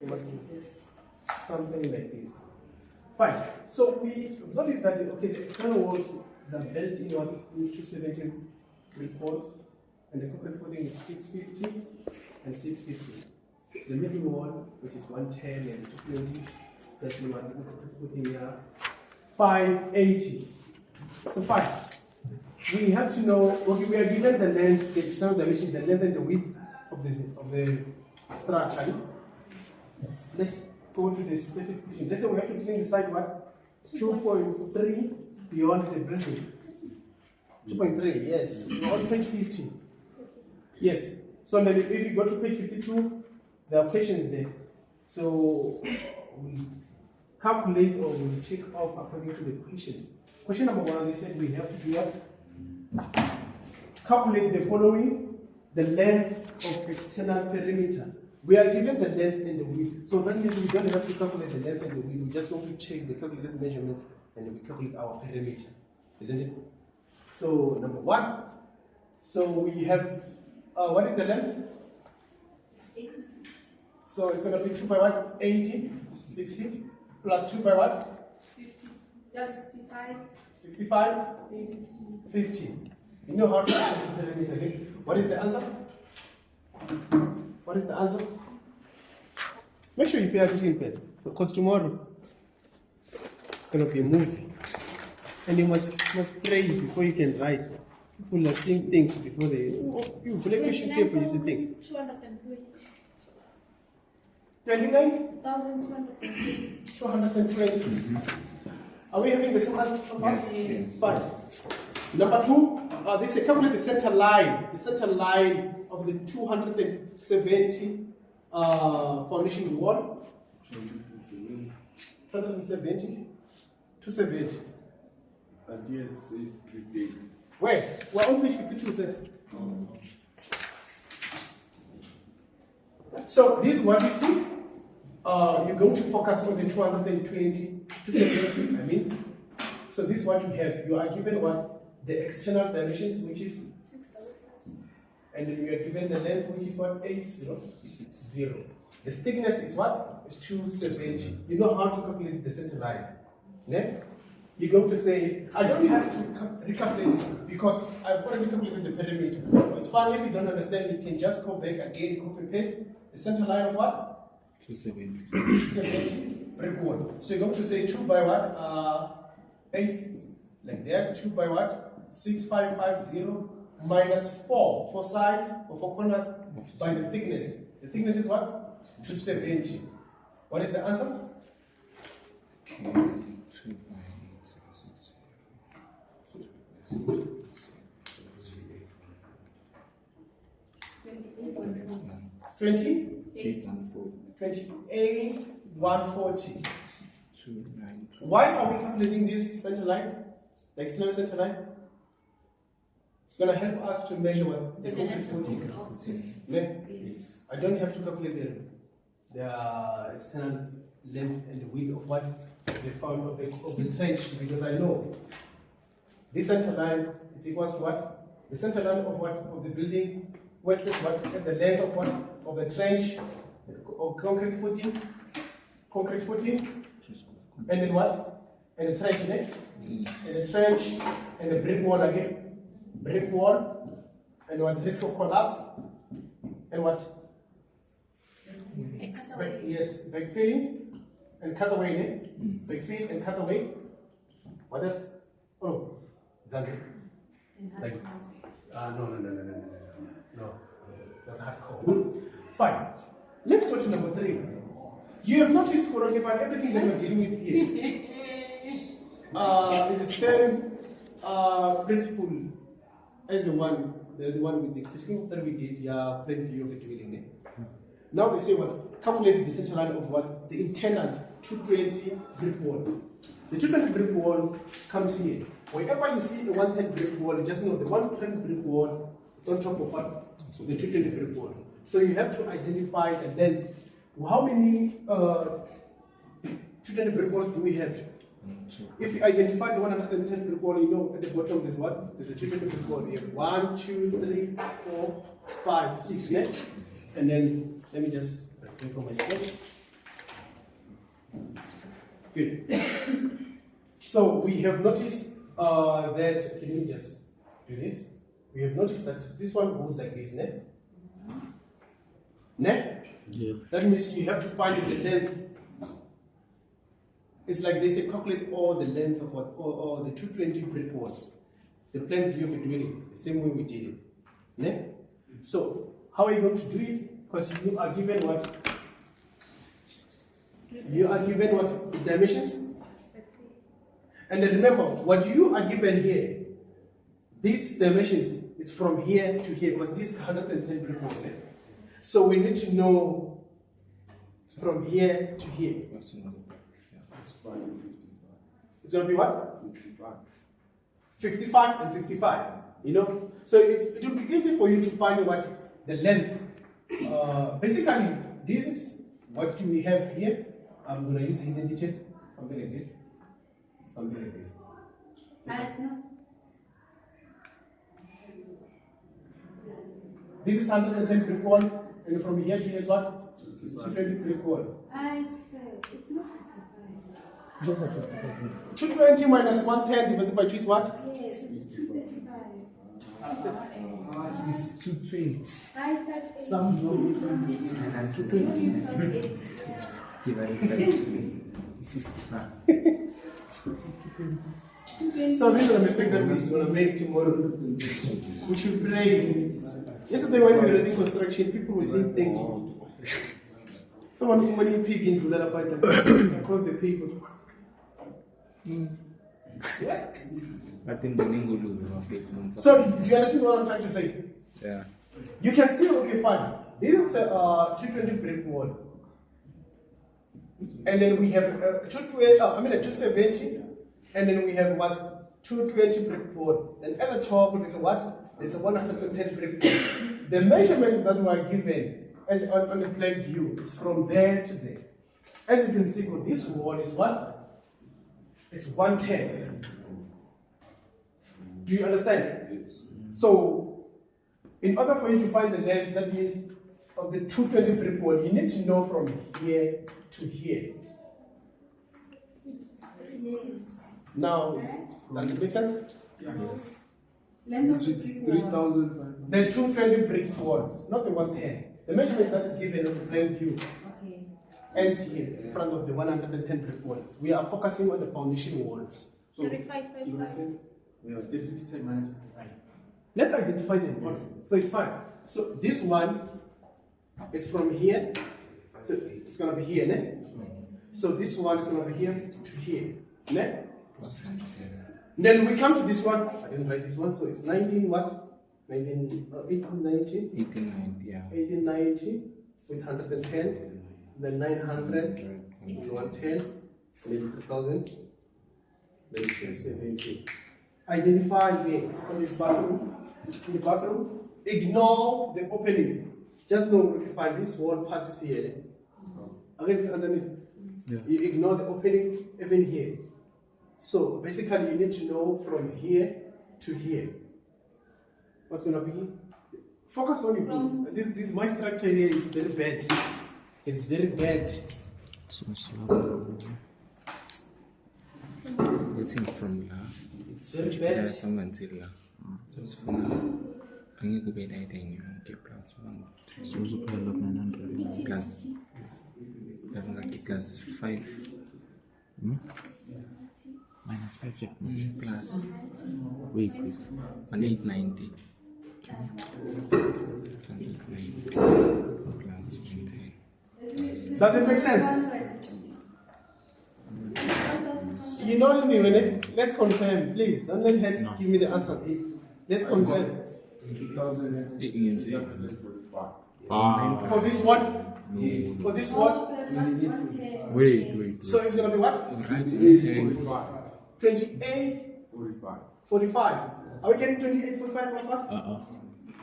You must do this. Something like this. Fine. So we notice that okay, the external walls are built in what in 270 brick and the concrete footing is 650 and 650. The middle wall, which is 110 and 220, that's the concrete footing here, 580. So fine. We have to know, okay, we are given the length, the external dimension, the length and the width of the structure. Yes. Let's go to the specification. Let's say we have to clean the side what? 2.3 beyond the building. 2.3, yes. On page 15. Yes. So then if you go to page 52, there are questions there. So we calculate or we take off according to the questions. Question number 1, they said we have to do what? Calculate the following, the length of external perimeter. We are given the length and the width. So that means we don't have to calculate the length and the width. We just want to check the calculated measurements and we calculate our perimeter. Isn't it? So number 1. So we have, what is the length? 86. So it's going to be 2 by what? 80, 60, plus 2 by what? 50. Yeah, 65. 65, 50. You know how to calculate the perimeter. What is the answer? What is the answer? Make sure you pay attention, because tomorrow it's going to be a movie. And you must pray before you can write. People are seeing things before they. You flip question paper, you see things. 220. 29? 220. Are we having the same answer from us? Yes. Fine. Number 2, this is calculate the center line. The center line of the 270 foundation wall. 270. 270. And here it's 380. Where? We're on page 52, sir. So this is what you see. You're going to focus on the 220, 270, I mean. So this is what you have. You are given what? The external dimensions, which is 6,000. and then you are given the length, which is what? 860. The thickness is what? It's 270. You know how to calculate the center line. Yeah? You're going to say, I don't have to recalculate this because I've already calculated the perimeter. It's fine if you don't understand, you can just go back again, copy paste the center line of what? 270. 270 brick wall. So you're going to say 2 by what? 8, like that. 2 by what? 6550 minus 4 sides or 4 corners by the thickness. The thickness is what? 270. What is the answer? Okay, 2 by 20? 814. 140. 290. Why are we calculating this center line? The external center line? It's going to help us to measure what the concrete footing is. Yes. I don't have to calculate the external length and the width of what they found of the trench, because I know this center line is equals to what? The center line of what? Of the building, what's it, what is the length of what? Of the trench or concrete footing, and then what? And the trench next, and the trench and the brick wall again. Brick wall, and what? Risk of collapse, and what? Yes, backfilling and cut away, backfill and cut away. What else? Oh, done. Like, no, not hardcore. Fine. Let's go to number 3. You have noticed, okay, fine, everything that we're dealing with here is the same principle as the one with the technique that we did, plain view of the dwelling. Now they say what? Calculate the center line of what? The internal 220 brick wall. The 220 brick wall comes here. Whenever you see the 110 brick wall, just know the 110 brick wall is on top of what? The 220 brick wall. So you have to identify and then how many 220 brick walls do we have? If you identify the 110 brick wall, you know at the bottom there's what? There's a 220 brick wall here. 1, 2, 3, 4, 5, 6. Next. And then let me just go for my sketch. Good. So we have noticed that, okay, let me just do this. We have noticed that this one goes like this, ne? Ne? Yeah. That means you have to find the length. It's like they say, calculate all the length of what, or the 220 brick walls. The plan view of doing it, the same way we did it. Ne? So, how are you going to do it? Because you are given what? You are given what dimensions? And then remember, what you are given here, these dimensions, it's from here to here, because this is 110 brick walls. Ne? So we need to know from here to here. That's fine. It's going to be what? 55. 55 and 55. You know? So it will be easy for you to find what the length. Basically, this is what we have here. I'm going to use hidden digits, something like this. Something like this. It's not. This is 110 brick wall, and from here to here is what? 220 brick wall. I say it's not 55. 220 minus 110 divided by 2 is what? Yes, it's 235. This is 220. 558. Some zone 220. Divided by 55. So this is a mistake that we're going to make tomorrow. We should pray. Yesterday when we were doing construction, people were saying things. Someone who money pig in Gulala Python across the people. Yeah. I think the name will be about 8 months. So do you understand what I'm trying to say? Yeah. You can see, okay, fine. This is a 220 brick wall. And then we have a 270. And then we have what? 220 brick wall. And at the top, there's a what? There's a 110 brick wall. The measurements that were given as on the plan view is from there to there. As you can see, this wall is what? It's 110. Do you understand? So, in order for you to find the length, that means of the 220 brick wall, you need to know from here to here. Yes. Now, does it make sense? Yes. Length of the It's brick wall. 3,500. The 220 brick walls, not the 110. The measurements that is given on the plan view Okay. ends here in front of the 110 brick wall. We are focusing on the foundation walls. So, 3555. Yeah, 3610 minus 55. let's identify them. So it's fine. So this one is from here. So it's going to be here, ne? So this one is going to be here to here, ne? Plus 110. Then we come to this one. I didn't write this one. So it's 19 what? 1890. 1890, yeah. 1890 with 110. Then 900 with 110. Maybe 2000. Then 670. Identify here on this bathroom. In the bathroom, ignore the opening. Just know if I this wall passes here. Again, it's underneath. Yeah. You ignore the opening even here. So basically, you need to know from here to here. What's going to be? Focus on it. This my structure here is very bad. It's very bad. So what's in from la? It's very Yeah, bad. someone said la. So it's for now. I need to be there then you plus 1. So also pay 900 plus. Doesn't like it plus 5. Minus 5, yeah. Plus Wait. 1890. 1890 plus 110. Does it make sense? You know what I mean? Let's confirm, please. Don't let heads give me the answer. Let's confirm. 2,845. For this one? No. For this one? Wait. So it's going to be what? 2,845. 28, 45. 45. Are we getting 28, 45 from us?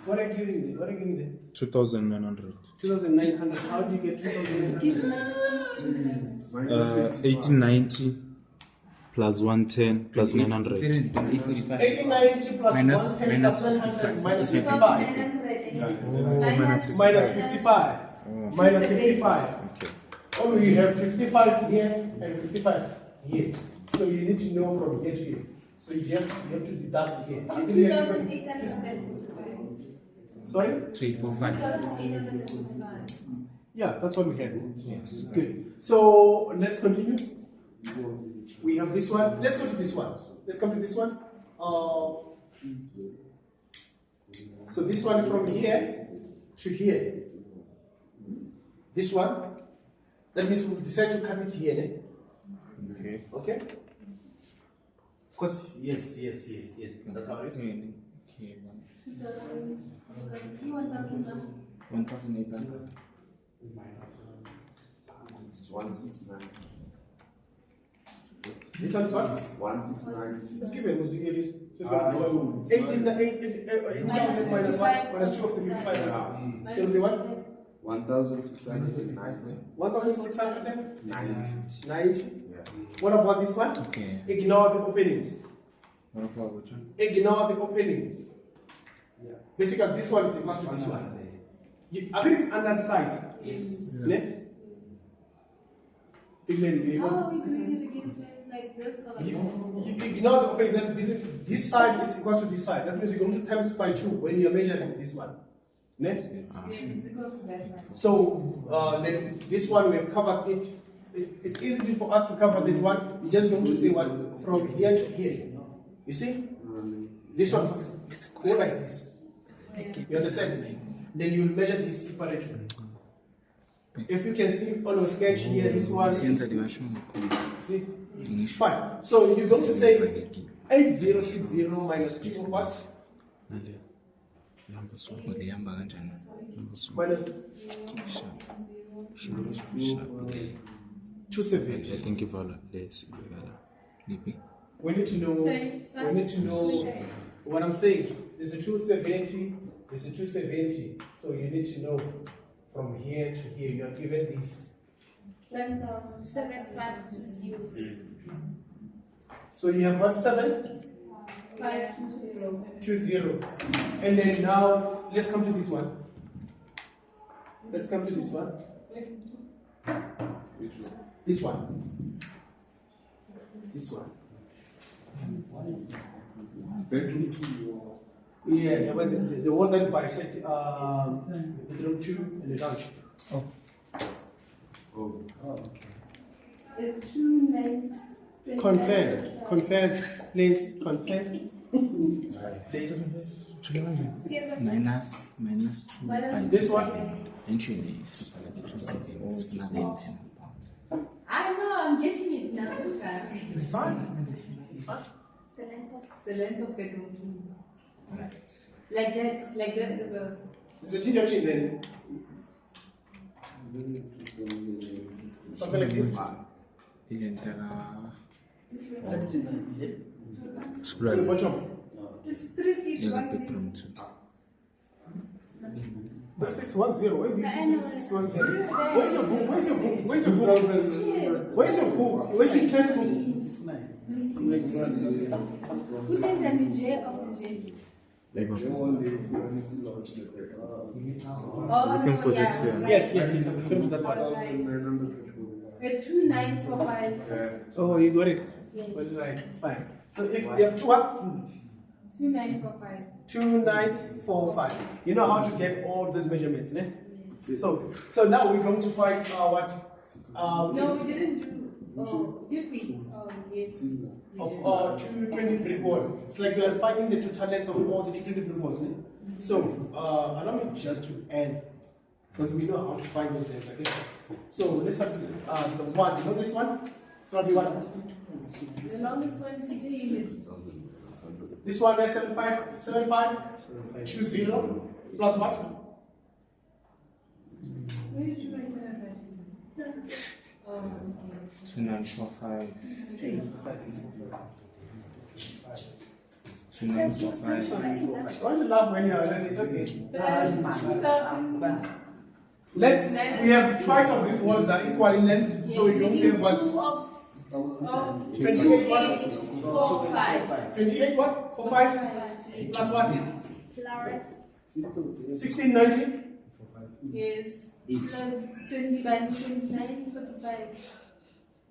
What are you giving me? What are you giving me? 2,900. 2,900. How do you get 2,900? Minus 1890 plus 110 plus 900. 1890 plus 110 plus 900 minus 55. Oh, minus 55. Minus 55. Minus 55. Okay. Or you have 55 here and 55 here. So you need to know from here to here. So you have to deduct here. Of You think you have to- 2,845. Sorry? 345. 2,845. Yeah, that's what we have. Yes. Good. So let's continue. We have this one. Let's go to this one. Let's come to this one. So this one from here to here. This one. That means we decide to cut it here. Eh? Okay. Okay? Because yes. That's how it is. Okay. 1,000. 1,800. It's 169. This one is what? 169. Give a music here, this. No, it's 8,000 minus 1 minus 2 of the 55. Yeah. So it'll be what? 1,690. 1,690. Yeah. What about this one? Okay. Ignore the openings. What about which one? Ignore the opening. Basically, this one is equal to this one. I think it's on that side. Yes. Ne? Pigment, How are we doing it again? Sir? Like this or like that? you ignore the opening. This side is equal to this side. That means you're going to times by 2 when you're measuring this one. Ne? Yeah, it's equal to that one. So then this one we have covered it. It's easy for us to cover that one. You're just going to say what from here to here. You see? This one is go like this. You understand? Then you measure this separately. If you can see on your sketch here, this one. Sienza di lascio See? English. Fine. So you're going to say 8060 minus 2 of what? Nale. Lamba so. Ulihamba kanjani? Minus I 270. think ivala less. Lipi? We need to know what I'm saying. There's a 270, there's a 270. So you need to know from here to here. You are given this. 7,7520. So you have what? 7? 520. 20. And then now let's come to this one. Let's come to this one. Which one? This one. This one. Bedroom 2 or Yeah, the one that bisect bedroom 2 and the lounge. oh. It's 2,920. Confirm, please, confirm. Minus 2 by This 2 one? 7. Actually, it's like 2 7. It's for another 10 pounds. I know, I'm getting it now. Look at it. It's fine. It's fine. The length of bedroom. Like that is a. It's a T-junction then. Something like this. Spread. The bottom. It's 3610. Bedroom 2. 610. Where do you I see know. 610? Where's your book? Where's your book? Where's your book? Where's your book? Where's your textbook? Which end and the J of the J? Oh, Looking for yeah, this here. right. Yes. I'm referring to that one. It's 2,945. Oh, you got it. Yes. That's right. Fine. So if you have two what? 2,945. 2945. You know how to get all those measurements, ne? So now we're going to find what? No, we didn't do. Oh, did we? Oh, yes. Of 220 brick wall. It's like you are finding the total length of all the 220 brick walls. Ne? So allow me just to add, because we know how to find those things. Okay. So let's start with the one. You know this one? It's gonna be what? The longest one is is This one is 7520 plus what? where did you write that? 2945. 2945. Don't you laugh when you are learning? It's okay. 2,000. We have twice of these walls that are equal in length, so we don't have what? 28 45. 28 what? For 5? Plus what? Flowers. 1690? Yes. Plus 20 by 29, 45.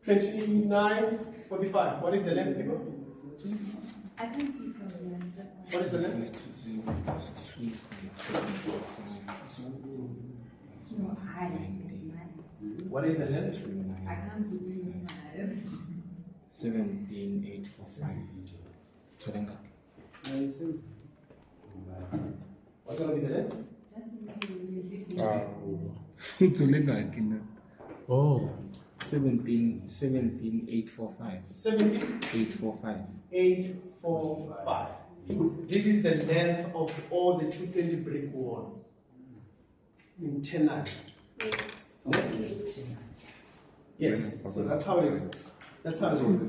29, 45. What is the length, people? I can't see from there. That's why. What is the length? What is the length? I can't see with my eyes. 17845. So then, What's going to be the length? it's only like in oh 17845. 70, 845. 845. This is the length of all the 220 brick walls in 10 lines. Yes, so that's how it is. That's how it is.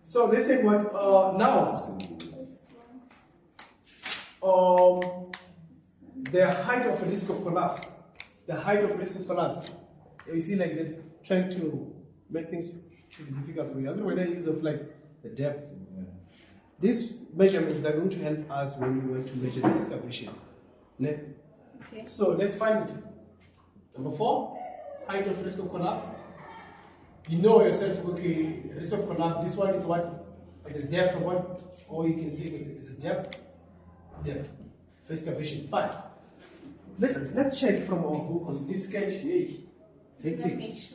So they say what now the height of risk of collapse. The height of risk of collapse. You see, like they're trying to make things difficult for you. Otherwise, they use of like the depth. These measurements are going to help us when we want to measure the excavation. Okay. So let's find it. Number 4, height of risk of collapse. You know yourself, okay, risk of collapse, this one is what? At the depth of what? Or you can say it's a depth for excavation. Fine. Let's check from our book, because this sketch here is hectic. It's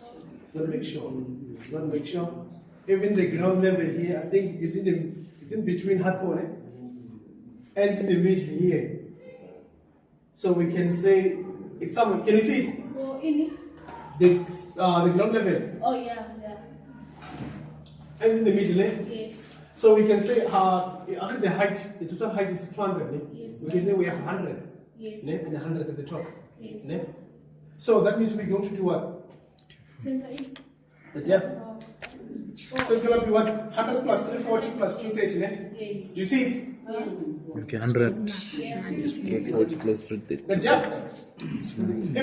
not make sure. It's not make sure. Even the ground level here, I think it's in between hardcore and in the middle here. So we can say it's somewhere. Can you see it? Oh, in it? The ground level Oh, yeah. and in the middle. Yes. So we can say after the height, the total height is 200. Yes. We can say we have 100. Yes. And 100 at the top. Yes. So that means we're going to do what? The depth. So it's going to be what? 100 plus 340 plus 230. Yes. Do you see it? Yes. Okay, 100 is 440 plus 330. The depth. If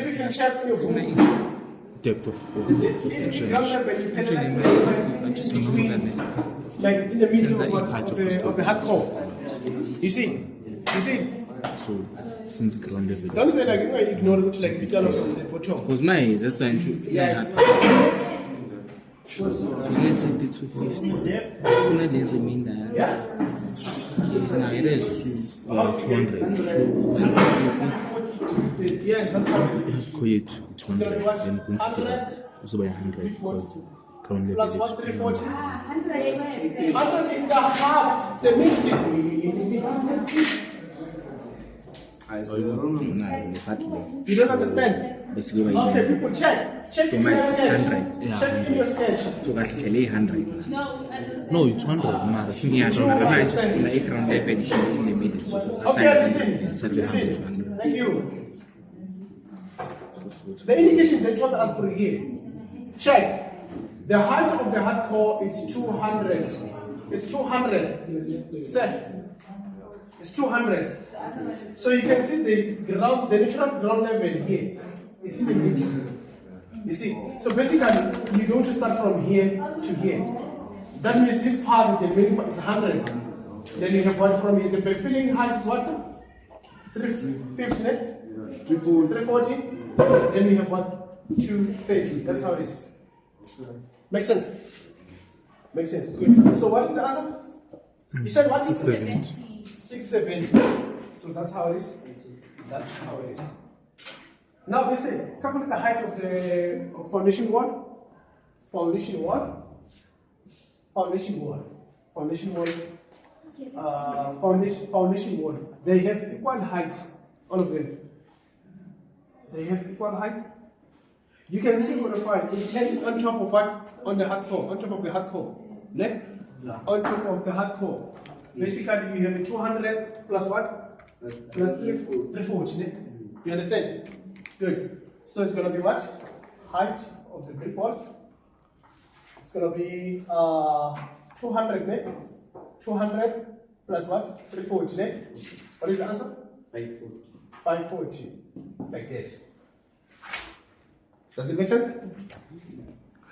you can check on your book, Depth of the ground level is between, like in the middle of the hardcore. You see? You see it? so since ground level. Don't say like you ignore it, like the from the bottom. Because my that's why so let's set it to 50. It's gonna the remainder. Yeah? Now it is 200. Yes, that's how it is. Quit 200. Then going to the also by 100 because ground level Plus is 1, 340. 100. 100 is the half, the median. You don't understand? Okay, people check. Check So in my your is sketch. 100. Yeah, Check in your sketch. So that's 100. No, understand. no, it's 100. Mara. Yeah, so the height is like ground level is in the middle. So Okay, listen. it's such a Listen. 100. Thank you. The indication they told us for here. Check. The height of the hardcore is 200. It's 200. Set. It's 200. So you can see the natural ground level here. It's in the middle. You see? So basically, you're going to start from here to here. That means this part, the middle part is 100. Then you have what from here? The backfilling height is what? 350, 340. Then we have what? 230. That's how it is. Make sense? Makes sense. Good. So what is the answer? You said what? 70. 670. So that's how it is. That's how it is. Now listen, calculate the height of the foundation wall. Foundation wall. Foundation wall. Foundation wall. Foundation wall. They have equal height. All of them. They have equal height. You can see what I find. It ends on top of what? On the hardcore. On top of the hardcore. Ne? On top of the hardcore. Basically, you have 200 plus what? Plus 340. Ne? You understand? Good. So it's going to be what? Height of the brick walls. It's going to be 200. Ne? 200 plus what? 340. Ne? What is the answer? 540. 540. Like that. Does it make sense?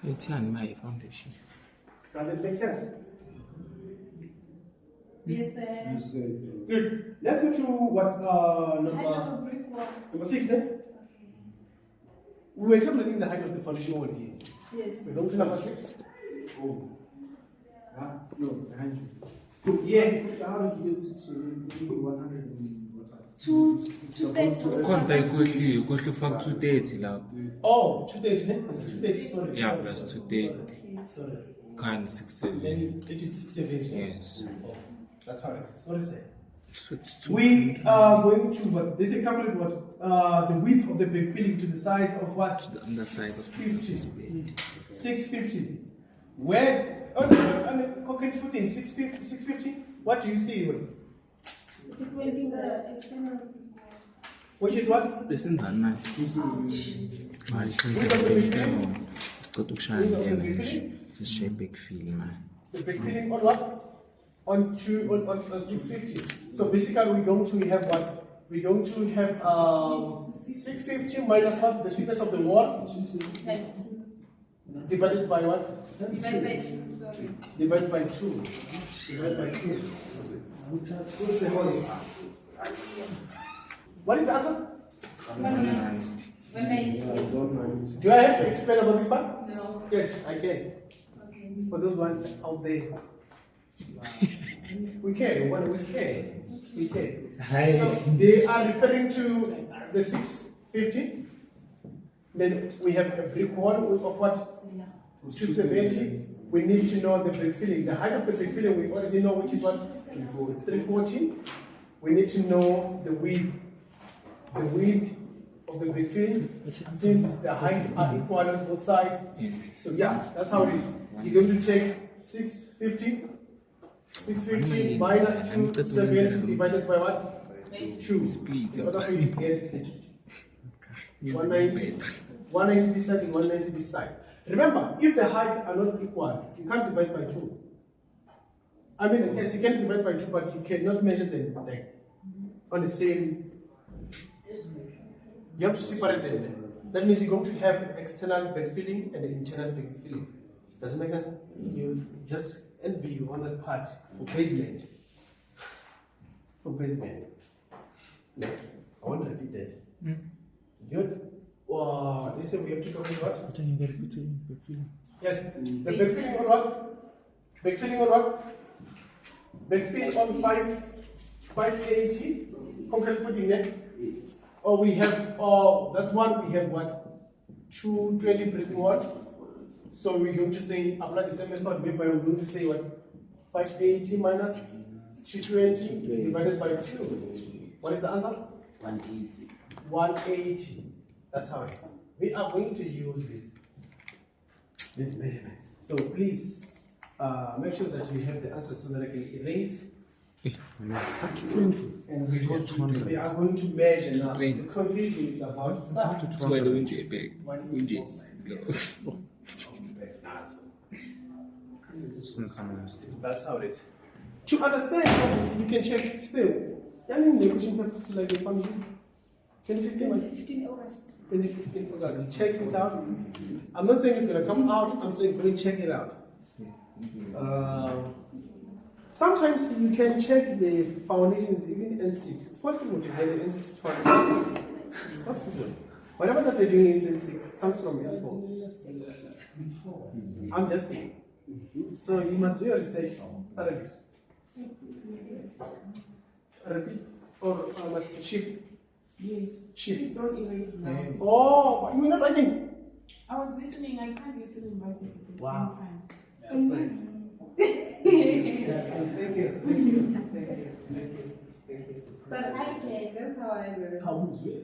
It's on my foundation. Does it make sense? Yes, sir. Good. Let's go to what Height of a brick wall. number 6 then. We were calculating the height of the foundation wall here. Yes. We go to number 6. Oh. No, behind you. Yeah. How did you get 100 and what? 230. Konta ikohliwe kufaka 230 lapho. Oh, 230, ne? It's 230, sorry. Yeah, sorry, plus sorry, 230. Sorry. Kind 67. Then it is 670. Yes. Oh, that's how it is. Sorry, sir. So it's two- We are going to, but this is calculate what? The width of the backfilling to the side of what? to the underside of the 650. surface bed. 650. Where, on the concrete footing, 650? What do you see? It will be the external. Which is what? This is a nice. Hayi senze Width of the backfilling. backfilling? Sicotha ukushaya Width of the ngene nje. backfilling? Sishaye backfilling man. The backfilling on what? On 650. So basically we're going to have what? We're going to have 650 minus what? The thickness of the wall divided by what? Divided by 2, sorry. Divided by 2. Divided by 2. What's the whole? What is the answer? 190. Do I have to explain about this part? No. Yes, I can. Okay. For those ones out there. We can, what we can. We can. So they are referring to the 650. Then we have a brick wall of what? 270. We need to know the brick filling. The height of the brick filling we already know, which is what? 340. We need to know the width. The width of the brick filling, since the height are equal on both sides. So yeah, that's how it is. You're going to take 650. 650 minus 270 divided by what? 2. Split. In order for you to get 190. 190 this side and 190 this side. Remember, if the heights are not equal, you can't divide by 2. I mean, yes, you can divide by 2, but you cannot measure them like on the same. You have to separate them. That means you're going to have external backfilling and internal backfilling. Does it make sense? You just NB on that part for basement. For basement. No, I want to repeat that. Good. This we have to talk about what? Yes, the backfilling on what? Backfilling on what? Backfill on 580 concrete footing net. Or we have, that one we have what? 220 brick wall. So we're going to say, apply the same method, whereby we're going to say what? 580 minus 220 divided by 2. What is the answer? 180. 180. That's how it is. We are going to use this measurement. So please make sure that you have the answer so that I can erase. And we are going to measure now. The conclusion is about That's why the window big. Window. That's how it is. To understand this, you can check spell. I mean, the question like the function. 2015 August. 2015 August. Check it out. I'm not saying it's going to come out, I'm saying go and check it out. Sometimes you can check the foundations, even N6. It's possible to have an N6 foundation. It's possible. Whatever that they're doing in N6 comes from N4. I'm just saying. So you must do your research thoroughly. Repeat or I must shift. Yes. Shift. Don't erase now. Oh, you were not writing. I was listening. I can't listen and write at the Wow. same time. That's nice. Thank you. Thank you. Thank you. Thank you. Thank you. But I can, that's how I learn. How was it?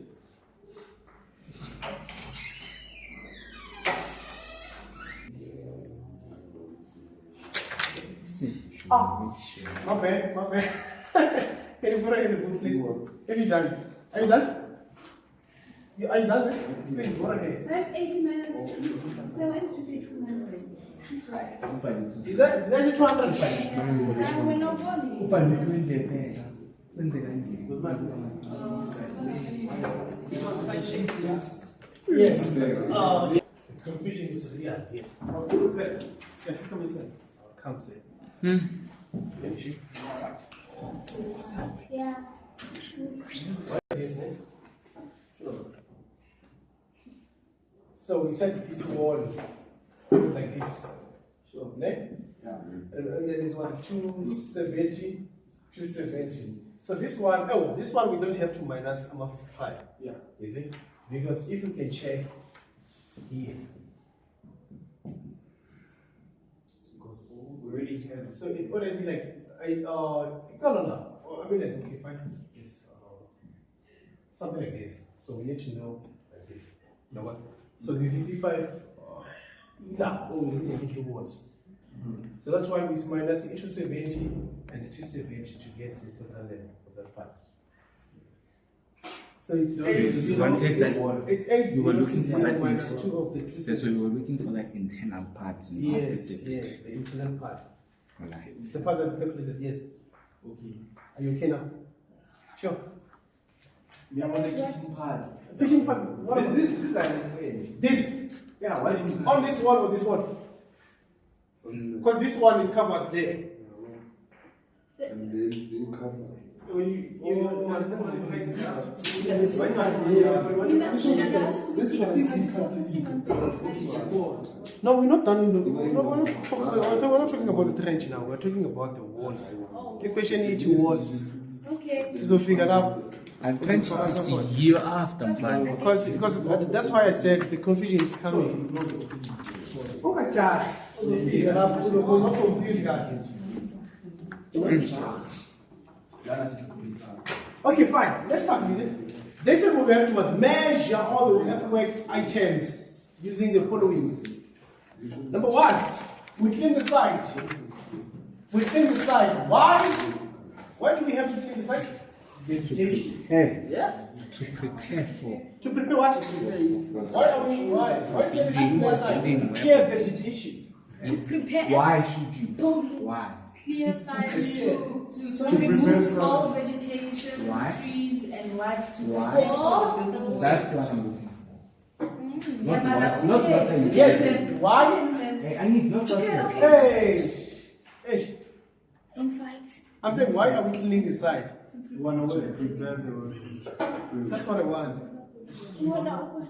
My bad, my bad. Can you put it in the book, please? Have you done? Are you done? Are you done? Please go ahead. 580 minus 2. So why did you say 200? Right. Is that 200? We're not going. Yes. Confusion is real here. Come inside. Come say. Finish it. Yeah. Yes, So we said this wall is like this. Sure. Ne? Yes. And then there's one 270, 270. So this one, oh, this one we don't have to minus 5. Yeah. You see? Because if you can check here, Because we already have it. so it's already like no. I mean, like, okay, fine. It's something like this. So we need to know like this. You know what? So the 55, only the words. So that's why we minus the 270 and the 270 to get the total length of that part. So it's You 8 wanted that it's 8 you were looking for that minus internal. 2 of the 270. So you were looking for like internal parts. not Yes, the- yes, the internal part. Alright. It's the part that we calculated, yes. Okay. Are you okay now? Sure. We are on the kitchen part. Fishing part, what about This I understand. this? Yeah, why didn't you On this one or this one? Because this one is covered there. And then you come. When you understand what this is? No, we're not done. We're not talking about the trench now. We're talking about the walls. The question is walls. Okay. So figure out. I'm trying to see year after, man. Because that's why I said the confusion is coming. Okay, fine. Let's start with it. They said we have to measure all the earthworks items using the following. Number 1, we clean the site. We clean the site. Why? Why do we have to clean the site? Vegetation. Yeah. To prepare for. To prepare what? Why are we? Why is there clean the site? Clear vegetation. To prepare. Why should you? Building. Why? Clear sites to prepare remove all vegetation, Why? trees, and what to Why? for the building. That's what I'm looking for. Yeah, Not but what- not what I'm- Yes. Why? Hey, I need not just Hey. Don't fight. I'm saying, why are we cleaning the site? You want to prepare the. That's what I want. No, no.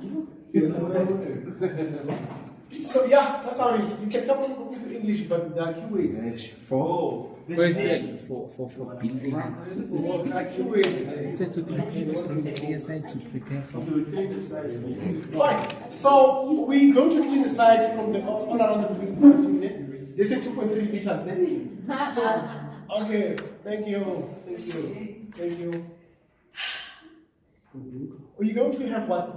So yeah, that's how it is. You can come up with English, but there are keywords. For Vegetation. for building. There are keywords. Said to prepare from the clear side to prepare for. Fine. So we're going to clean the site from the all around the building. They say 2.3 meters. Then. So okay. Thank you. We're going to have what?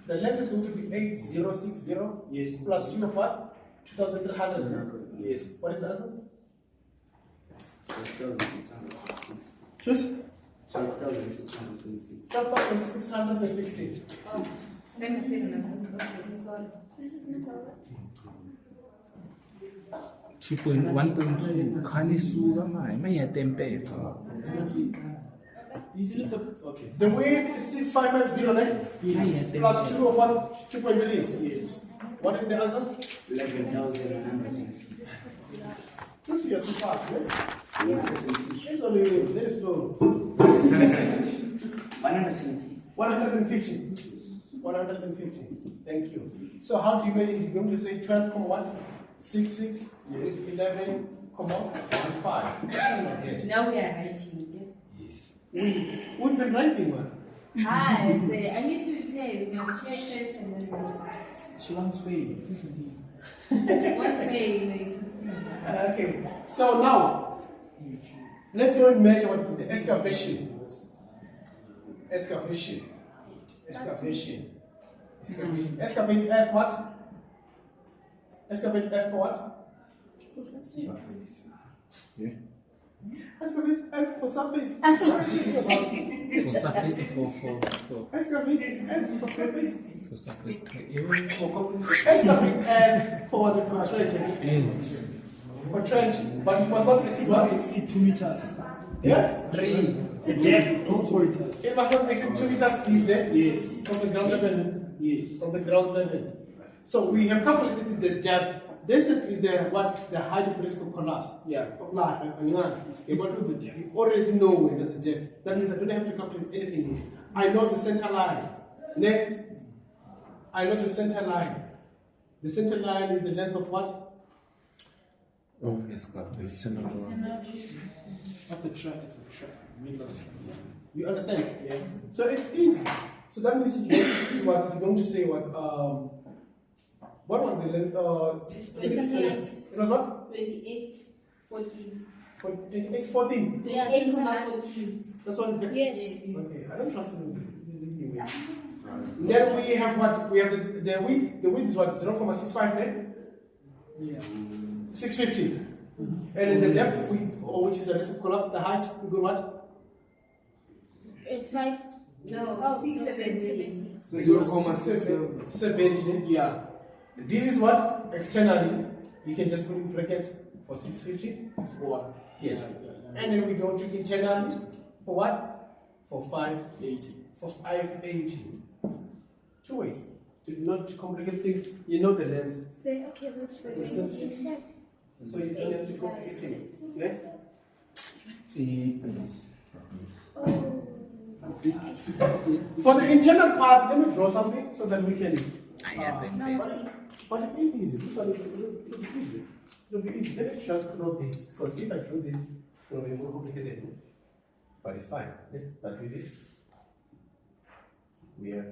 The length is going to be 8060. Yes. Plus 2 of what? 2300. Yes. What is the answer? 12,626. Choose 12,626. 12,660. Oh, same. Okay, sorry. This is not alright. 2.1.2 khani suka manje mayatempela. Okay. The width is 6550, right? Yes. Plus 2 of what? 2.3. Yes. What is the answer? 11,150. You see, you're so fast, right? It's only very slow. 150. 150. Thank you. So how do you make it? You're going to say 12,66? Yes. 11,15. Now we are writing. Yes. We've been writing one. Hi, say I need to tell you, we must check this and then She wants fail. Please continue. one pay. Okay. So now, let's go and measure what the excavation. Excavation. Excavate F what? Excavate F for what? Yeah. Excavate F for surface. For surface for Excavate F for surface. for surface Excavate F for the trench. yes. For trench, but it must not exceed what? Exceed 2 meters. Yeah? 3. The depth 2 meters. It must not exceed 2 meters deep there. Yes. From the ground level. Yes. From the ground level. So we have calculated the depth. This is the what the height of risk of collapse. Yeah. Plus, It's to the depth. you already know where the depth. That means I don't have to calculate anything. I know the center line. Next. I know the center line. The center line is the length of what? Of the external wall. Of the track is a track. Middle of the track. You understand? Yeah. So it's easy. So that means you're going to say what was the length? It was what? 28, 14. 28, 14. Yeah, 8,14. That's what. Yes. Okay, I don't trust you. Then we have what? We have the width. The width is what? 0.65 then? Yeah. 650. And in the depth, which is the rest of collapse, the height, we go what? 5. No, 670. 0.70. Yeah. This is what? Externally, you can just put in brackets for 650. Or Yes. And then we go to internally for what? For 580. For 580. Two ways. To not complicate things, you know the length. Say, okay, let's say. So you don't have to complicate things. Next. For the internal part, let me draw something so that we can. But it'll be easy. This one it'll be easy. It'll be easy. Let me just draw this. Because if I draw this, it will be more complicated. But it's fine. Let's start with this. We have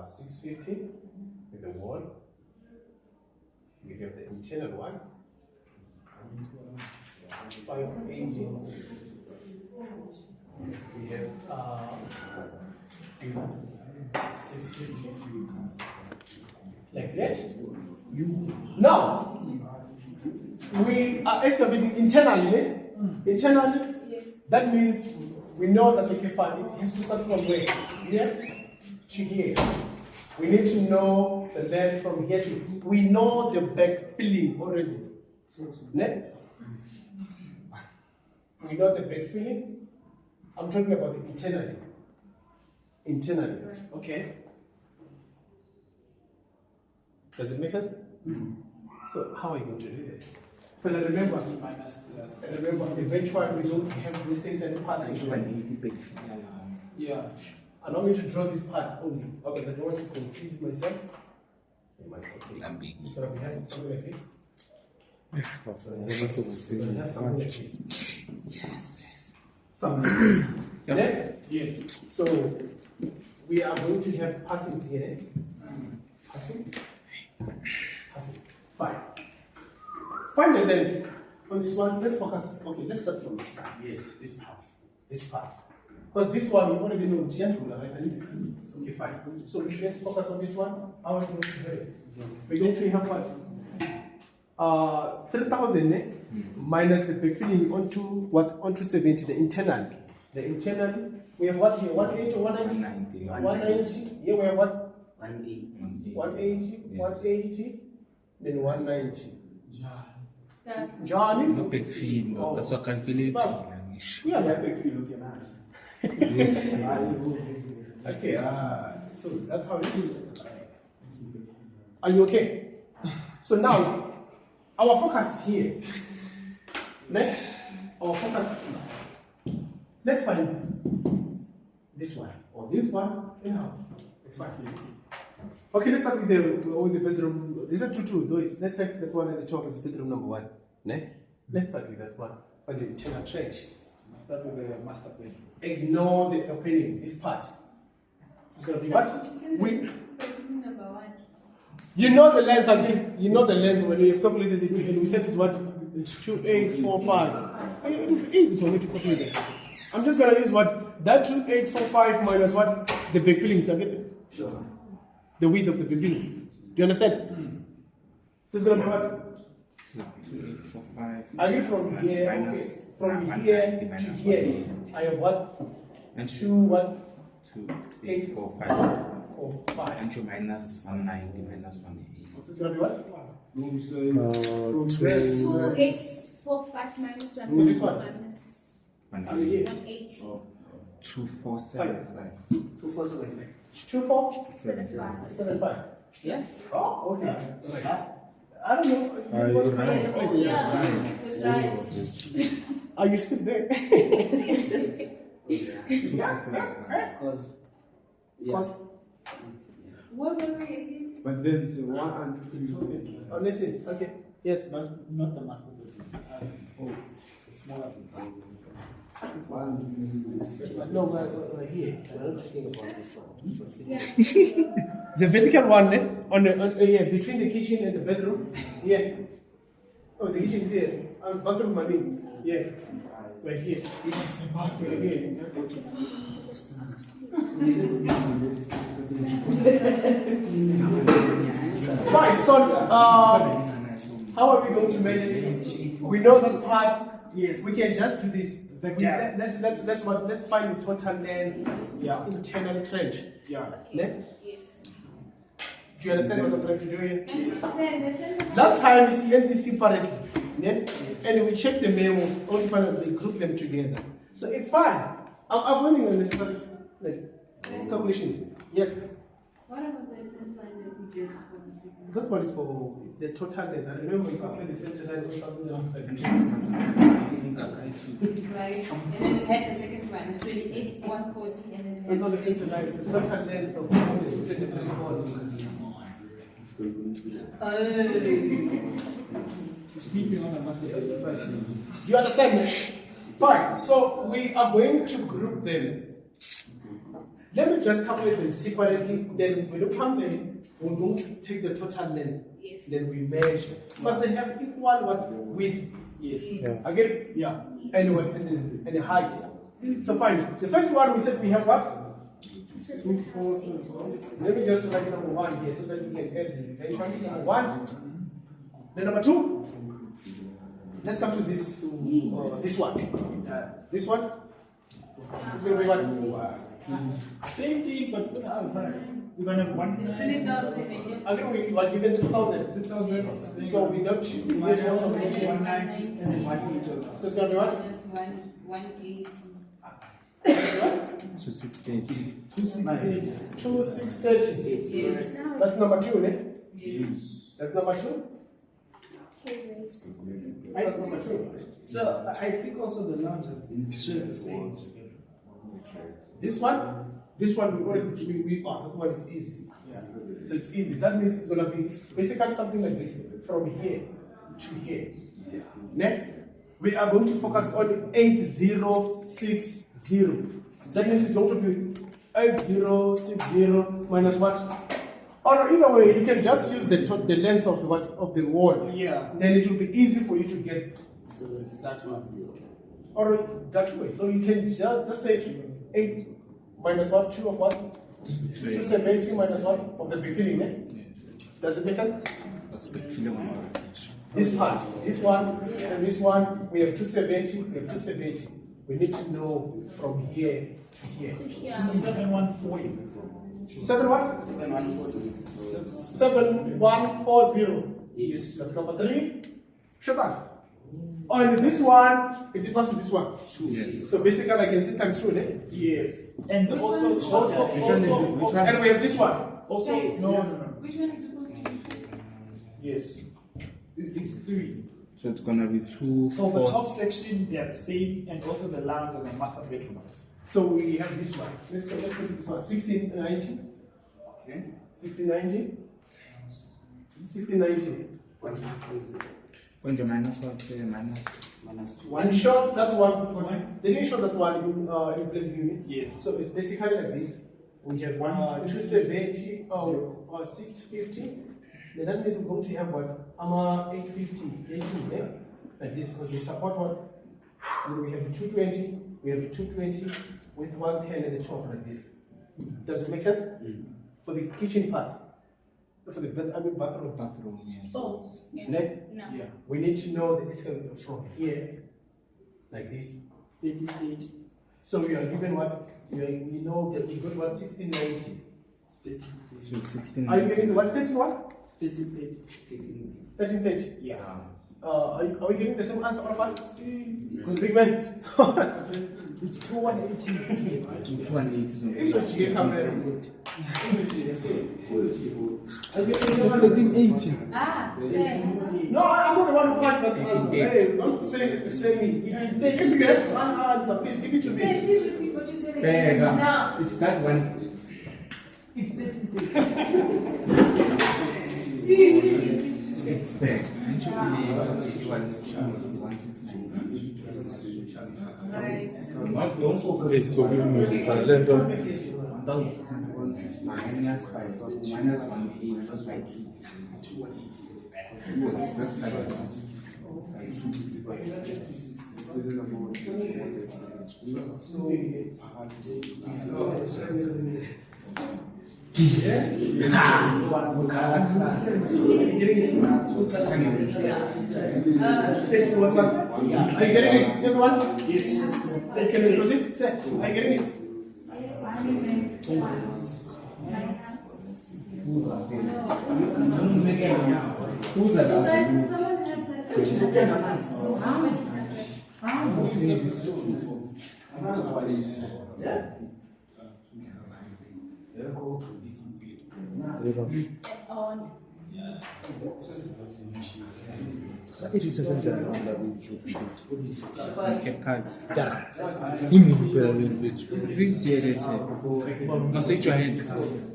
650 with the wall. We have the internal one. 580. We have 650. Like that. Now we are excavating internally. Internally, that means we know that okay, fine, it has to start from where? Here to here. We need to know the length from here to. We know the backfilling already. Ne? We know the backfilling. I'm talking about the internally. Internally. Okay. Does it make sense? So how are you going to do it? Well, remember, eventually we don't have these things and passing. yeah. I don't want to draw this part only because I don't want to confuse myself. So we have something like this. So we have something like this. Yes. Something like this. Yeah? Yes. So we are going to have passings here. Passing. Passing. Fine. Find the length on this one. Let's focus. Okay, let's start from this part. Yes, this part. This part. Because this one, you already know triangular, right? Okay, fine. So let's focus on this one. How are we going to do it? We're going to have what? 3,000 minus the backfilling onto what? Onto 70, the internal. The internal, we have what here? 180 or 190? 190. Here we have what? 180, then 190. Johnny? No backfill. That's what calculates. Yeah, that backfill, okay, nice. Okay, so that's how it is. Are you okay? So now, our focus is here. Right? Our focus is here. Let's find this one, or this one, anyhow. It's fine. Okay, let's start with the bedroom. These are two doors. Let's take that one at the top as bedroom number 1. Ne? Let's start with that one. For the internal trench. Start with the master bedroom. Ignore the opening, this part. It's going to be what? Number 1. You know the length again. You know the length when we have calculated it. And we said it's what? 2845. It's easy for me to calculate it. I'm just going to use what? That 2845 minus what? The backfillings again. Sure. The width of the backfillings. Do you understand? This is going to be what? I get from here, okay. From here to here, I have what? And 2, what? 2, 8, 4, 5. 4, 5. And 2 minus 190 minus 180. This is going to be what? You say 2, 8, 4, 5 minus 1. For this one? Minus 180. 180. 2475. 2475. 2475. 75. Yes. Oh, okay. I don't know. Yes, right. Are you still there? Because What were we again? But then it's 1 and 2. Oh, listen. Okay. Yes. But not the master bedroom. Oh, the smaller bedroom. No, but here. I'm not thinking about this one. The vertical one, on yeah, between the kitchen and the bedroom. Yeah. Oh, the kitchen is here. Bathroom, I mean. Yeah. Right here. Right here. Fine. So, how are we going to measure it? We know that part. Yes. We can just do this. Let's find the total length. Yeah. Internal trench. Yeah. Let's. Yes. Do you understand what I'm trying to do here? Yes. Last time is CNC separately, yeah? And we check the memo, only finally group them together. So it's fine. I'm running on this calculations. Yes. What about the assessment that we did for the second? That one is for the total length. I remember we calculated the center line or something else like Right. And then we had the second one, it's 28, 140, and then it's not the center line, it's the total length of the Sleeping on the master bedroom. Do you understand me? Fine. So we are going to group them. Let me just calculate them separately. Then when you come in, we're going to take the total length. Yes. Then we measure. Because they have equal width. Yes. I get it? Yeah. Anyway, and the height. So fine. The first one we said we have what? 2, 4, 6. Let me just write number 1 here so that we can add the eventually. Number 1. Then number 2. Let's come to this one. This one. It's going to be what? Same thing, but we're going to have 1 Finish now, finish. I think we were given 2,000. 2,000. So we don't choose the Minus next one. 190 and then 180. So it's going to be what? Minus 180. 2630. 2,630. Yes. That's number 2, ne? Yes. That's number 2. That's number 2. So I think also the lounge shares the same. This one we already we that one it's easy. Yeah. So it's easy. That means it's gonna be basically something like this from here to here. Next, we are going to focus on 8060. That means it's going to be 8060 minus what? Or either way, you can just use the length of the wall. Yeah. Then it will be easy for you to get. So it's that one. Or that way. So you can just say 8 minus what? 2 of what? 270 minus what? Of the beginning, eh? Does it make sense? That's the kilometer. This part, this one, and this one, we have 270, we have 270. We need to know from here to here. 7140. 7 what? 7140. Yes. That's number 3. Shut up. On this one, it equals to this one. 2. Yes. So basically, I can see times 2, eh? Yes. And Which also, one is also, which one? And we have this one. also, Say- no. Which one is supposed to be? Yes. It's 3. So it's gonna be 2, So the 4, top section, they are the same, and also the lounge and the master bedrooms. So we have this one. Let's go to this one. 1690. Okay. 1690. 1690. when the minus what? Say minus. One shot that one because they didn't show that one in plain view. Yes. So it's basically like this. We have 270 or 650. Then that means we're going to have what? 850, 80, yeah? Like this, because we support what? Then we have 220, we have 220 with 110 at the top like this. Does it make sense? For the kitchen part. For the bathroom. Bathroom, yes. Oh, yeah. Like, No. Yeah. we need to know that it's going from here, like this. 88. So we are given what? We know that we got what? 1690. So it's 16. Are you getting the what? 31? 88. 1330. Yeah. Are we getting the same answer all of us? Because big man. It's 2180. 280. It's what you come there. I think 80. Ah, say. No, I'm not the one who punched that answer. Hey, don't say me. It is there. If you have one answer, please give it to Say, me. please repeat what you said again. Pega. Now. It's that one. It's It's there. Don't focus. Okay, so we move the percent of minus 5, so minus 1 plus 2. That's What's that? Are you getting it? Everyone? Yes. Can we proceed? Sir, are you getting it? it is a vendor on the kept cards. He moves a little bit. This year, they say. No, switch your hand.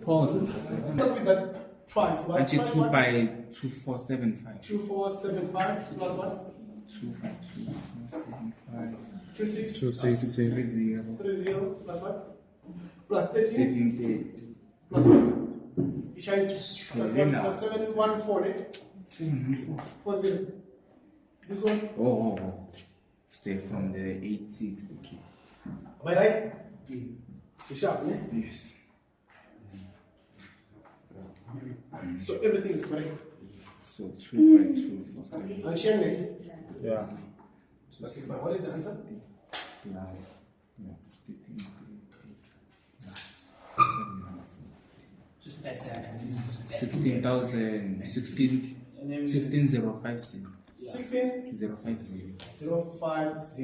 Pause. Start with that twice, right? Actually, Twice 2 what? by 2475. 2475 plus what? 2 by 2475. 26 260. 30. 30 plus what? Plus 13 13. plus what? You shall plus Yeah, 1 now. plus 7 140 40. This one, Oh. Stay from the 860. am I right? The sharp, yeah? Yes. So everything is correct. So 2 by 247. And share next. Yeah. Okay, but what is the answer? Plus 15 plus 7. Just add that. 16,000. 16,050. 16 050. 050.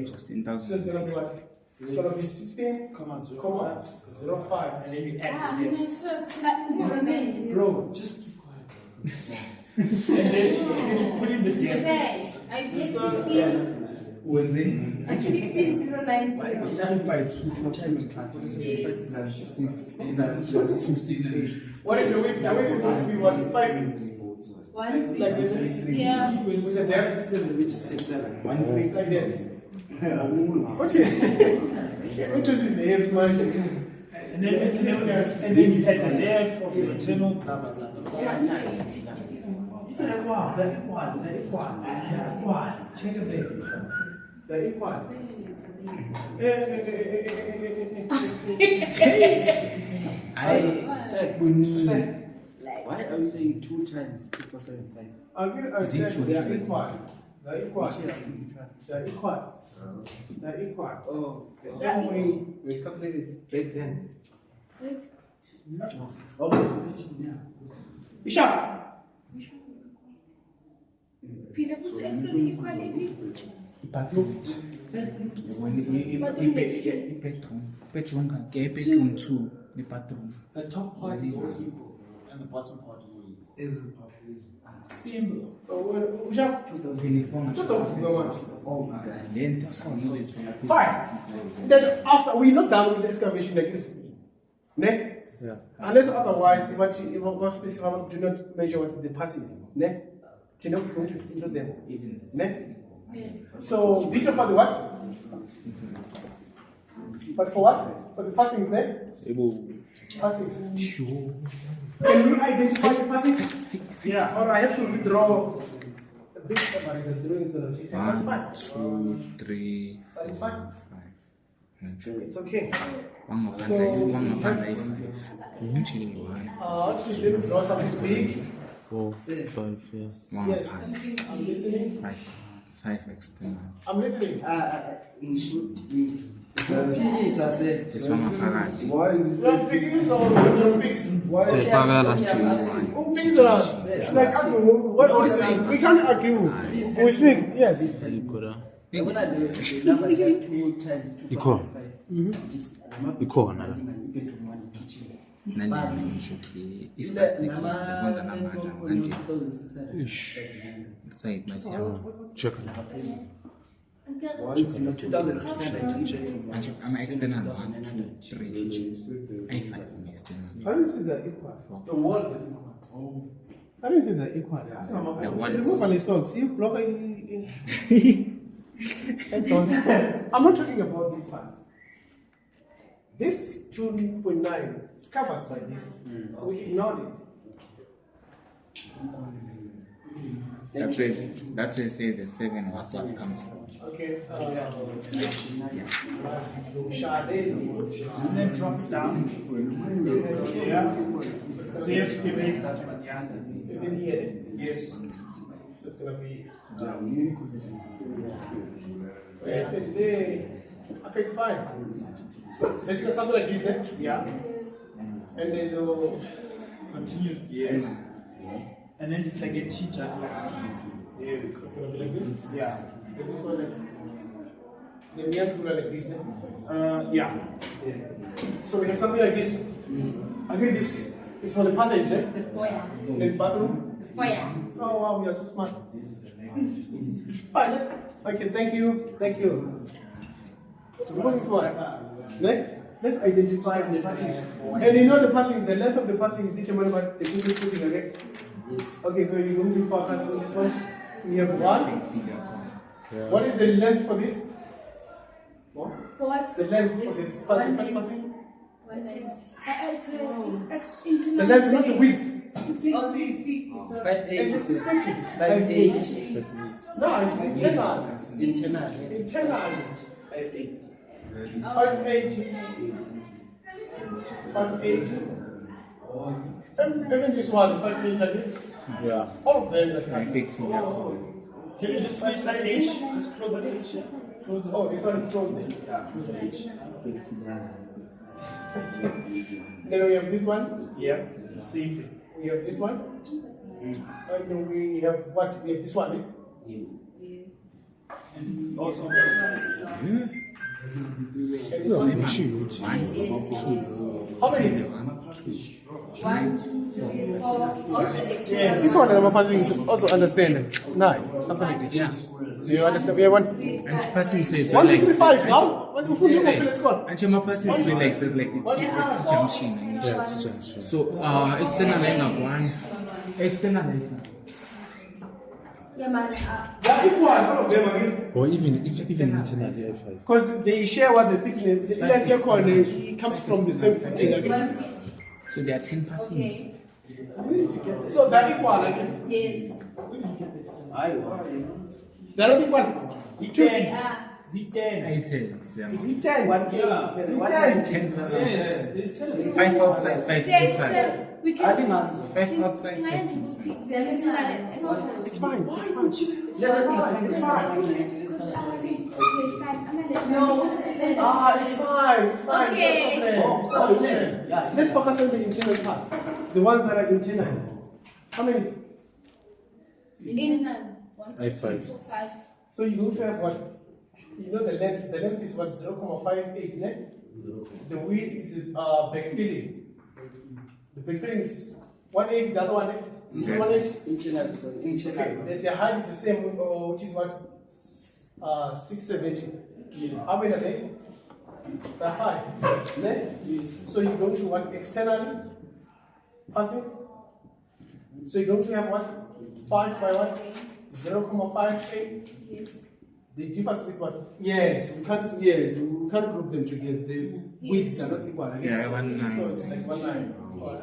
16,000. So it's gonna be what? It's gonna be 16, Come on, so comma 05. and then you add Ah, the we depth. know, Bro, just keep quiet. And then you put in the depth. I did So, 16, When's it? 16090. 2 by 247 plus 16 plus 268. What is the width? The width is going to be what? 5 One, like this. yeah. With the depth Which 6, 7. like that. What is what is his name? And then you add the depth of his internal blah blah blah. The equal. I said we need. Sir, Why are you saying 2 times 2.75? I said they are equal. They're equal. They're equal. They're equal. Oh, The same way we calculated back then. Wait. Bishop. Peter, what's actually equality? Bedroom 2, the bathroom. The top part is all equal, and the bottom part is all equal. Simple. Fine. Then after we're not done with the excavation like this. Ne? Yeah. Unless otherwise what do not measure what the pass is. Ne? To not go to them. Ne? So these are for the what? But for what? For the passings there? Passings. Sure. Can we identify the passings? Yeah. Or I have to withdraw a big summary the drawings and the 1, 2, 3, But it's 4, fine. 5. It's okay. One of them, 5. Actually, 1. To really draw something big. 4, 5, yes. 1 Yes. I'm listening. 5 external. I'm listening. This one phakathi. You're picking or you're fixing? Sefakala. Who thinks that? Like, what is it? We can't argue. We think, yes. Ikhona. When I do the number is like 2 times 2.75. Ikhona. Nani ngisho ukuthi if that's the case, lekonda namanje kanje. 2,600. Ish. That's why it might say Check. And I'm external 1, 2, 3. I5 I'm external. How do you see the equal? The walls are equal. How do you see the equal? The walls. Remove an install. See, block it. I'm not talking about this one. This 2.9 is covered by this. So we ignored it. That's where say the 7 what comes from. Okay. Yeah. And then drop it down. Yeah. So you have to erase that one, yeah. Even here. Yes. So it's gonna be. Okay, it's fine. So let's get something like this then. Yeah. And there's a. Continuous. Yes. And then it's like a teacher. Yes, it's gonna be like this. Yeah. And this one like. Then we have to go like this next. Yeah. So we have something like this. Again, this is for the passage, right? The foyer. And the bathroom. Foyer. Oh wow, we are so smart. Fine, let's. Okay, thank you. Thank you. So we're going forward. Let's identify the passings. And you know the passings, the length of the passing is determined by the people putting again. Yes. Okay, so you're going to focus on this one. We have one. What is the length for this? What? For what? The length for the This first 180. passing. 180. The length, not the width. Oh, 650. So 580. It's 650. 580. No, it's internal. Internal. Internal. 580. 580. 580. Even this one is 580. Yeah. All of them. My big finger. Can you just finish that H? Just close that H. Close it. Oh, this one is closed. Yeah, close the H. Then we have this one. Yeah, same thing. We have this one. And then we have what? We have this one. Eh? And also on the other side. And this one. How many? 1, 2, 3, 4. Yeah, people on the passing is also understand. 9, something like this. Yeah. Do you understand? We have one. And passing says 1, 2, like 3, 5. Now, what the food you open? Let's go. and my passing is like there's like it's junction. Yeah, it's a junction. So external line of 1. External line. Yeah, man. They're equal, all of them again. Or even internal I5. Because they share what the thickness, the length equal, it comes from the same footing again. 150. So there are 10 passings. Okay. So they're equal again. Yes. They're not equal. You choose. They are. Z10. 8 10. Is it 10? Yeah. Is it 10? 10 Yes, passings. there's 10. 5 outside, 5 Sir, inside. sir, we can. 5 outside, 5 inside. It's fine. It's fine. Let's fine. It's fine. No. It's fine. It's fine. Okay. No problem. Yeah. Let's focus on the internal part. The ones that are internal. How many? Internal. I5. So you're going to have what? You know the length. The length is what? 0.58, ne? The width is backfilling. The backfilling is 180, the other one, ne? Is it 180? Internal. So internal. Okay. The height is the same, which is what? 670. How many are they? There are 5. Ne? So you're going to what? External passings? So you're going to have what? 5 by what? 0.58. Yes. The difference with what? Yes, we can't group them together. The widths are not equal. Again. Yeah, 1 9. So it's like 1 9. Oh,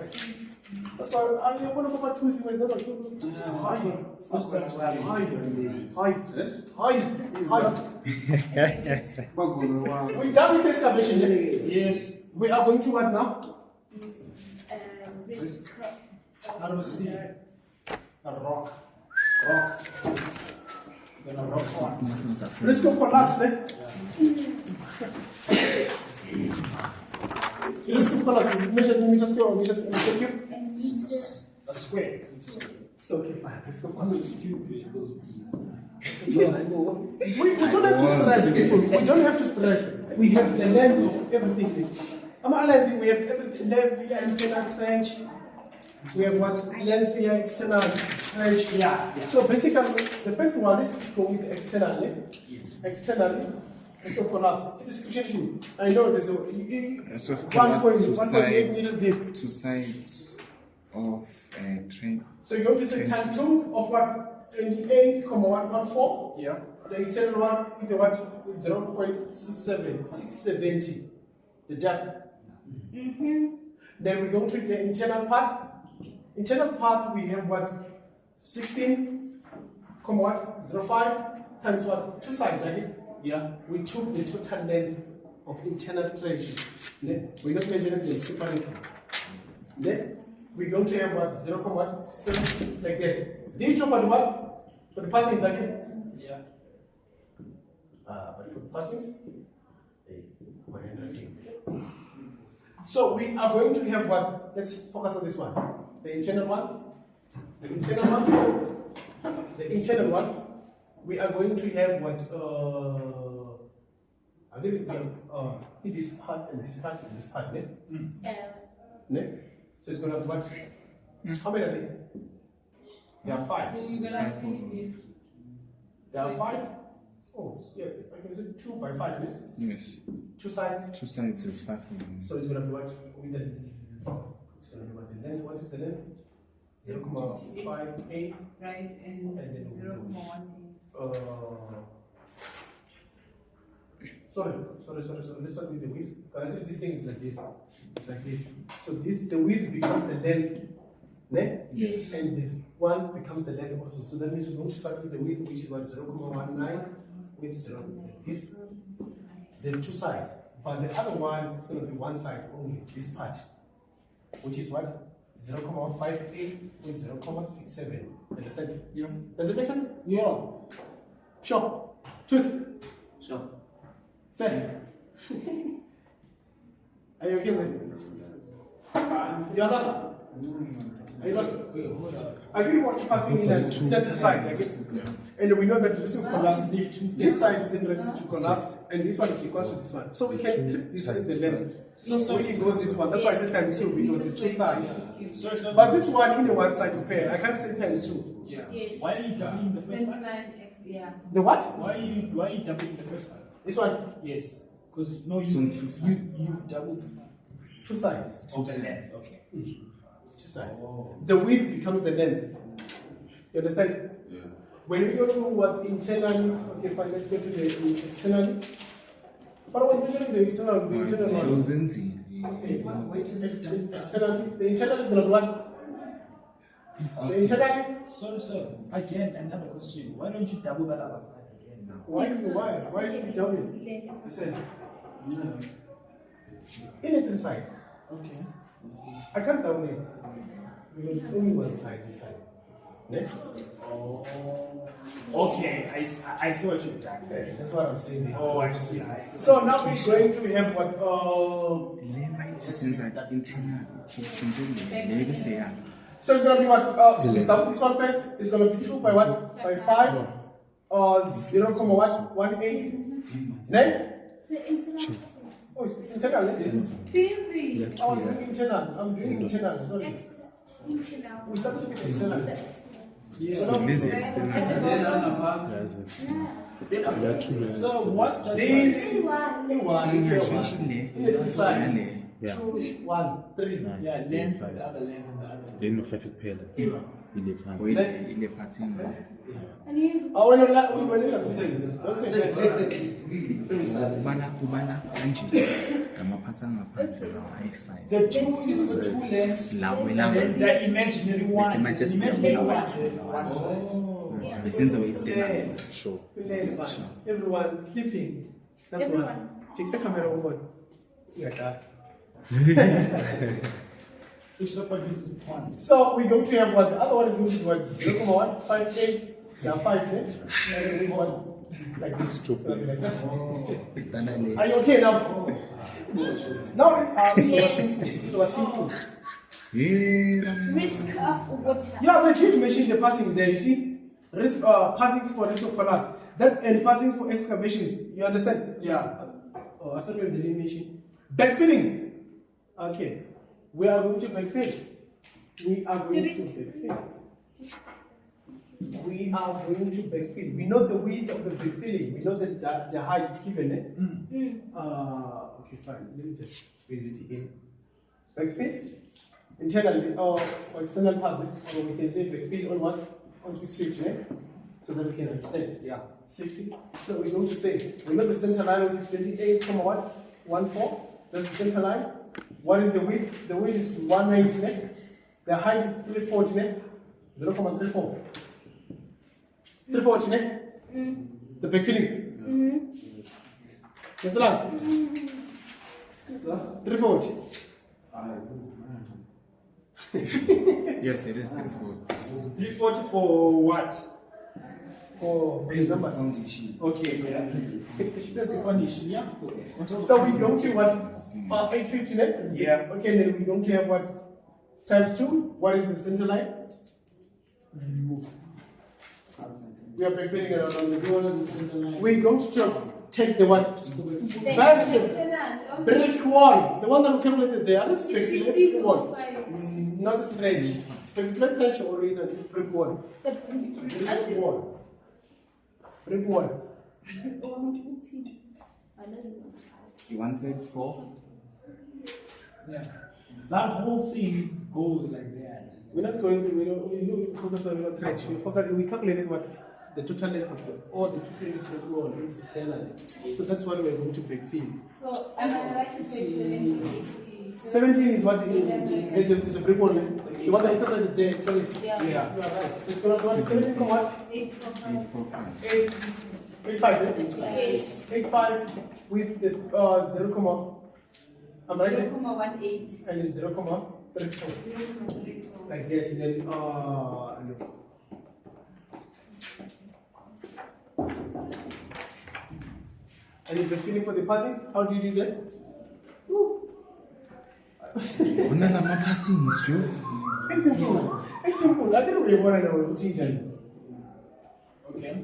that's why I'm going to go back to is not like high. First time high. We're done with excavation, yeah? Yes. We are going to what now? How do we see? A rock. Then a rock one. Let's go for laps, then. Let's go for laps. Is it measured in meters square or meters in cube? A square. So, okay, fine. Let's go for laps. Stupid, those of these. We don't have to stress people. We don't have to stress. We have the length of everything. We have everything. Length, internal trench, We have what? Length here, external stretch. Yeah. So basically, the first one is to go with externally. Yes. Externally. And so collapse. In the description, I know there's a So 1.8 meters deep. two sides of a train. So you're going to say times 2 of what? 28,114. Yeah. The external one with the what? With 0.67, 670. The depth. Then we go to the internal part. Internal part we have what? 16, what? 05 times what? 2 sides, I think. Yeah. We took the total length of internal trenches. We're not measuring them separately. Then we're going to have what? 0.67 like that. Did you talk about what? For the passings again? Yeah. But for the passings, 100. So we are going to have what? Let's focus on this one. The internal ones. The internal ones. The internal ones. We are going to have what? I think we have this part and this part and this part. Ne? So it's going to have what? How many are there? There are 5. There are 5. Oh, yeah, I can say 2 by 5. Ne? Yes. 2 sides. 2 sides is 5 of them. So it's going to be what? With the, it's going to be what? The length. What is the length? 0.58. Right, and then 0.1. Sorry. Let's start with the width. Currently, this thing is like this. It's like this. So this, the width becomes the length, ne? Yes. And this one becomes the length also. So that means we're going to start with the width, which is what? 0.19 with 0. This. There's 2 sides, but the other one it's going to be 1 side only. This part, which is what? 0.58 with 0.67. Understand? Yeah. Does it make sense? Yeah. Sure. Choose. Sure. Say. Are you okay with it? You understand? Are you lost? I really want to passing in and set the sides, I guess. And we know that this will collapse. This side is interested to collapse, and this one is equal to this one. So we can take this as the length. So which goes this one. That's why I said times 2 because it's 2 sides. So, But this one in the one side pair, I can't say times 2. yeah. Yes. Why are you doubling the first one? 29x, yeah. The what? Why are you doubling the first one? This one, Yes. Because no, you doubled the one. 2 sides. Of the length. Okay. 2 sides. The width becomes the length. You understand? Yeah. When we go to what internally, okay, fine, let's go to the externally. But I was mentioning the external, the internal So one. Zenzi. Externally, the internal is going to what? The internally, So, again, another question. Why don't you double that other 5 again now? why should we double it? Listen, in it side. Okay. I can't double it because it's only one side, this side. Yeah? Oh. Okay, I see what you've done. Okay, that's what I'm saying. Oh, I see. So now we're going to have what? Since I internal, since maybe say So it's going to be what? Double this one first. It's going to be 2 by what? By 5 or 0.18. Then? Oh, it's internal. Fancy. I was doing internal. I'm doing internal. Sorry. Internal. We started with external. so this is external. That's it. There are 2 lines. So what's the This size? is one. In the sides. Yeah. 2, 1, 3. Yeah, length and the other length and the other. Then no 5 kuphela. Ile phansi. Ile pattern. Oh, when you saying, don't say Ubala kanje ngamaphatha ngaphandle lawo ayi5. The 2 is for 2 lengths. Lawo And lawo the imaginary one. Bese manje The imaginary one is sibona one side. besenza external. Sure. everyone sleeping. That's Everyone. one. Check the camera over. Yeah. Each support uses points. So we're going to have what? The other one is going to be what? 0.158. There are 5 left. And we want like this. So like this. Are you okay now? Now, so we're simple. Risk of water. Yeah, the huge machine, the passing is there. You see, risk passings for risk of collapse. That and passing for excavations. You understand? Yeah. Oh, I thought we were the machine. Backfilling. Okay, we are going to backfill. We are going to backfill. We are going to backfill. We know the width of the backfilling. We know that the height is given. Okay, fine. Let me just space it again. Backfill internally or for external public, or we can say backfill on what? On 650, eh? So that we can understand. Yeah, 60. So we're going to say, remember the center line, which is 28,14. That's the center line. What is the width? The width is 190. Eh? The height is 340. Eh? 0.34. 340. Eh? The backfilling. Yes, the line. 340. Yes, it is 340. 340 for what? For base numbers. Okay, That's the foundation, yeah? so we're going to what? 850, eh? Yeah. Okay, then we're going to have what? Times 2. What is the center line? We are backfilling around the door. We're going to take the what? Brick wall. The one that we calculated there. That's brick wall. Not a trench. Brick trench or in a brick wall. Brick wall. Brick wall. You wanted 4? Yeah. That whole thing goes like that. We're not going to, we don't focus on the trench. We calculated what the total length of the, or the total length of the wall is externally. So that's what we're going to backfill. So am I right to say 17, 17 is what is it's a brick wall. The one that you calculated there, actually. Yeah. You are right. So it's going to be 17, what? 845. 85, eh? Yes. 85 with the 0, I'm right? 0.18. And it's 0, 34. 0.34. Like that, and then look. And if you're feeling for the passings, how do you do that? Unalama passings, Joe. It's simple. It's simple. I don't really want to know teacher. Okay.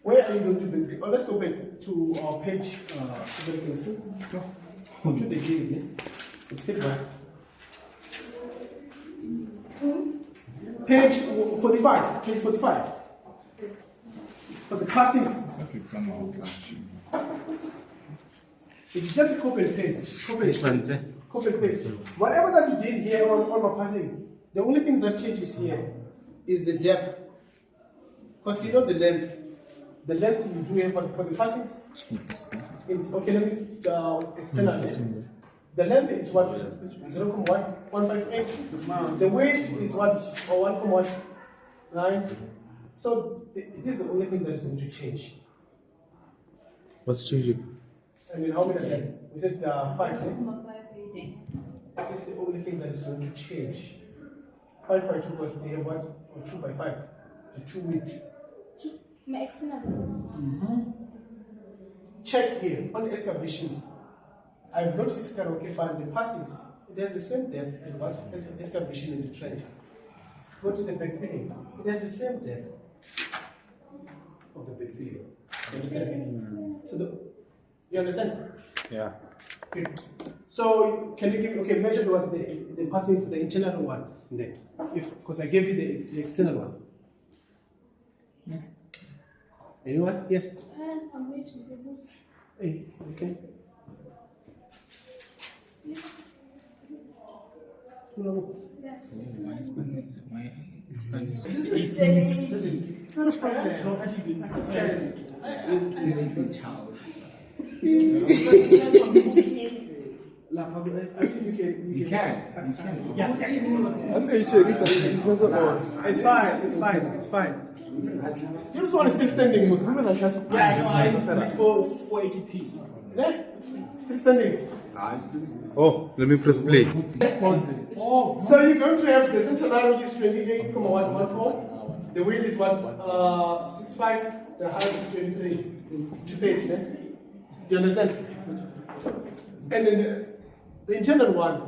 Where are you going to be? Oh, let's go back to our page so that you can see. How should they give it? Let's get back. Page 45. Page 45. For the passings. It's like you've done our class. It's just a copy and paste. Copy Which and one, paste. sir? Copy and paste. Whatever that you did here on my passing, the only thing that changes here is the depth. Because you know the length. The length you do here for the passings. Okay, let me external length. The length is what? 0.158. The weight is what? Or 1.9. So this is the only thing that is going to change. What's changing? I mean, how many again? We said 5. 0.58. That is the only thing that is going to change. 5 by 2 because they have what? Or 2 by 5. The 2 width. My external. Check here on excavations. I've noticed that okay, fine, the passings, it has the same depth as what? As the excavation in the trench. Go to the backfilling. It has the same depth of the backfilling. You understand? So you understand? Yeah. Good. So can you give okay, measure what the passing, the internal one then. Because I gave you the external one. Anyone? Yes? I'm waiting for this. Hey, okay. No. Why Spanish? Why Spanish? It's not a problem. I said Child. I think you can. Yeah. It's fine. It's fine. You just want to stay standing. Yeah, it's for 480p. Is that? Still standing. Oh, let me press play. So you're going to have the center line which is 28,114. The width is what? 65. The height is 23. 2 page. Do you understand? And then the internal one.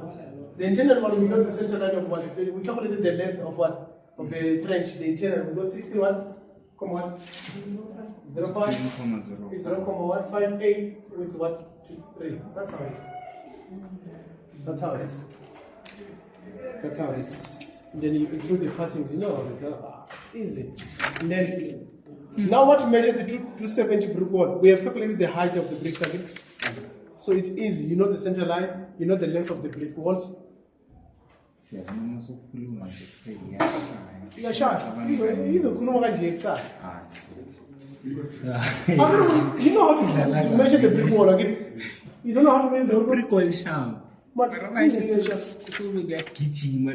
The internal one, we know the center line of what? We calculated the length of what? Of the trench. The internal, we got 61,1. 05. 0,158 with what? 3. That's how it is. That's how it is. That's how it's. Then you include the passings, it's easy. And then, now what to measure the 270 brick wall? We have calculated the height of the bricks again. So it's easy. You know the center line, you know the length of the brick walls. Yeah, sure. He's a Kunomaga GXR. You know how to measure the brick wall again? You don't know how to measure the brick wall? But I'm not kitchening,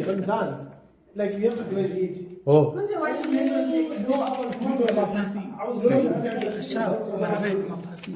I'm done. Like we have to do it. Oh. Mapasi.